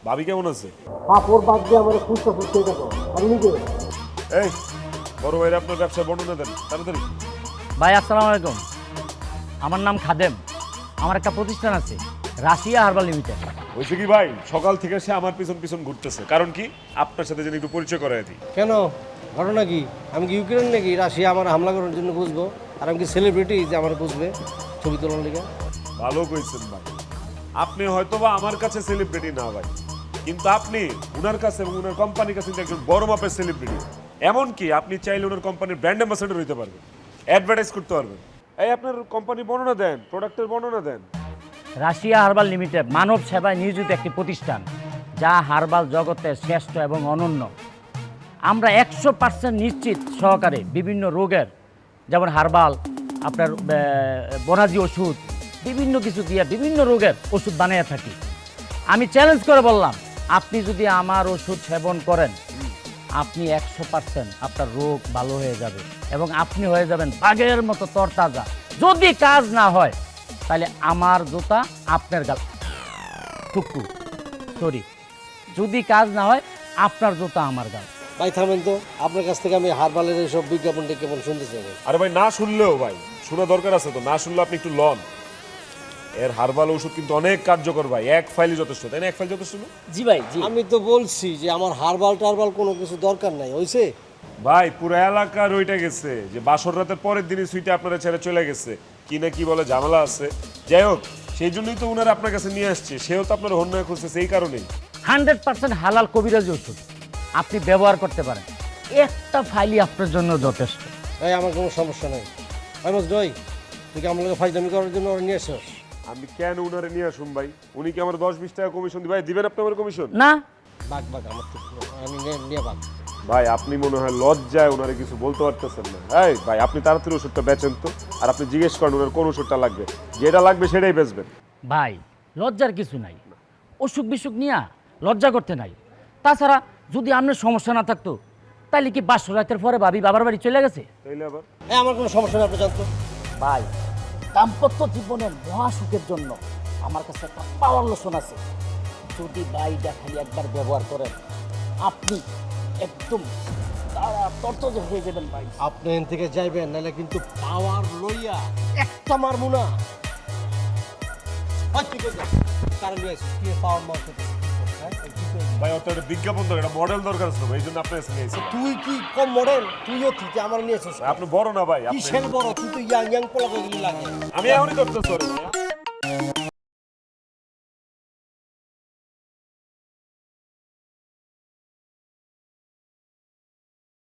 ভাবি কেমন আছে? পাপড় বাদ দিয়ে আমার খুঁজতে খুঁজতে দেখো আমি নিজে এই বড় ভাইরা আপনার ব্যবসার বর্ণনা দেন তাড়াতাড়ি। ভাই আসসালামু আলাইকুম, আমার নাম খাদেম। আমার একটা প্রতিষ্ঠান আছে রাশিয়া হার্বাল লিমিটেড। হয়েছে কি ভাই, সকাল থেকে সে আমার পিছন পিছন ঘুরতেছে, কারণ কি আপনার সাথে যেন একটু পরিচয় করাই দিই। কেন ঘটনা কি? আমি কি ইউক্রেন নাকি রাশিয়া আমার হামলা করার জন্য বুঝবো? আর আমি কি সেলিব্রিটি যে আমার বুঝবে ছবি তোলার লিগে? ভালো কইছেন ভাই, আপনি হয়তোবা আমার কাছে সেলিব্রিটি না ভাই, কিন্তু আপনি উনার কাছে এবং উনার কোম্পানির কাছে কিন্তু একজন বড় মাপের সেলিব্রিটি। এমনকি আপনি চাইলে উনার কোম্পানির ব্র্যান্ড অ্যাম্বাসেডর হইতে পারবেন, অ্যাডভার্টাইজ করতে পারবেন। এই আপনার কোম্পানি বর্ণনা দেন, প্রোডাক্টের বর্ণনা দেন। রাশিয়া হার্বাল লিমিটেড মানব সেবায় নিয়োজিত একটি প্রতিষ্ঠান, যা হার্বাল জগতে শ্রেষ্ঠ এবং অনন্য। আমরা 100% নিশ্চিত সহকারে বিভিন্ন রোগের, যেমন হার্বাল, আপনার বনাজি ওষুধ, বিভিন্ন কিছু দিয়ে বিভিন্ন রোগের ওষুধ বানিয়ে থাকি। আমি চ্যালেঞ্জ করে বললাম, আপনি যদি আমার ওষুধ সেবন করেন, আপনি 100% আপনার রোগ ভালো হয়ে যাবে এবং আপনি হয়ে যাবেন বাঘের মতো তরতাজা। যদি কাজ না হয় তাহলে আমার জুতা আপনার গাল টুকু সরি, যদি কাজ না হয় আপনার জুতা আমার গাল। ভাই থামেন তো, আপনার কাছ থেকে আমি হারবালের এইসব বিজ্ঞাপনটা কেমন শুনতে চাই। আরে ভাই না শুনলেও ভাই শোনা দরকার আছে তো, না শুনলে আপনি একটু লন। এর হার্বাল ওষুধ কিন্তু অনেক কার্যকর ভাই, এক ফাইলই যথেষ্ট, তাই না? এক ফাইল যথেষ্ট না? জি ভাই, জি। আমি তো বলছি যে আমার হারবাল টারবাল কোনো কিছু দরকার নাই, হইছে? ভাই পুরো এলাকা রইটা গেছে যে বাসর রাতের পরের দিনই সুইটে আপনারা ছেড়ে চলে গেছে, কি না কি বলে ঝামেলা আছে। যাই হোক, সেই জন্যই তো ওনারা আপনার কাছে নিয়ে আসছে, সেও তো আপনার হন্যা খুঁজছে সেই কারণেই। 100% হালাল কবিরাজি ওষুধ আপনি ব্যবহার করতে পারেন, একটা ফাইলই আপনার জন্য যথেষ্ট। ভাই আমার কোনো সমস্যা নাই। ভাই মজদুই, তুই কি আমার লোকে ফাইজলামি করার জন্য ওরা নিয়ে আসছিস? আমি কেন উনারে নিয়ে আসুন ভাই? উনি কি আমার 10-20 টাকা কমিশন দিবেন? ভাই দিবেন আপনি আমার কমিশন? না, বাঘ বাঘ আমার তো আমি নিয়ে বাঘ। ভাই আপনি মনে হয় লজ্জায় ওনারে কিছু বলতে পারতেছেন না। এই ভাই আপনি তাড়াতাড়ি ওষুধটা বেচেন তো, আর আপনি জিজ্ঞেস করেন ওনার কোন ওষুধটা লাগবে, যেটা লাগবে সেটাই বেচবেন। ভাই লজ্জার কিছু নাই, অসুখ বিসুখ নিয়ে লজ্জা করতে নাই। তাছাড়া যদি আপনার সমস্যা না থাকতো তাহলে কি 500 রাতের পরে ভাবি বাবার বাড়ি চলে গেছে? তাইলে আবার হ্যাঁ আমার কোনো সমস্যা নেই, আপনি জানতো। ভাই দাম্পত্য জীবনের মহাসুখের জন্য আমার কাছে একটা পাওয়ার লোশন আছে। যদি ভাইটা খালি একবার ব্যবহার করেন, আপনি একদম তরতজা হয়ে যাবেন ভাই। আপনি এখান থেকে যাইবেন, নাহলে কিন্তু পাওয়ার লইয়া একটা মারবো না। কারণ কি পাওয়ার মারতে ভাই ওর তো একটা বিজ্ঞাপন দরকার, একটা মডেল দরকার ছিল, এই জন্য আপনার কাছে নিয়েছি। তুই কি কম মডেল? তুইও তুই আমার নিয়েছিস। আপনি বড় না ভাই, কিসের বড়? তুই তো ইয়াং ইয়াং পোলা লাগে। আমি এখনই করতে সরি।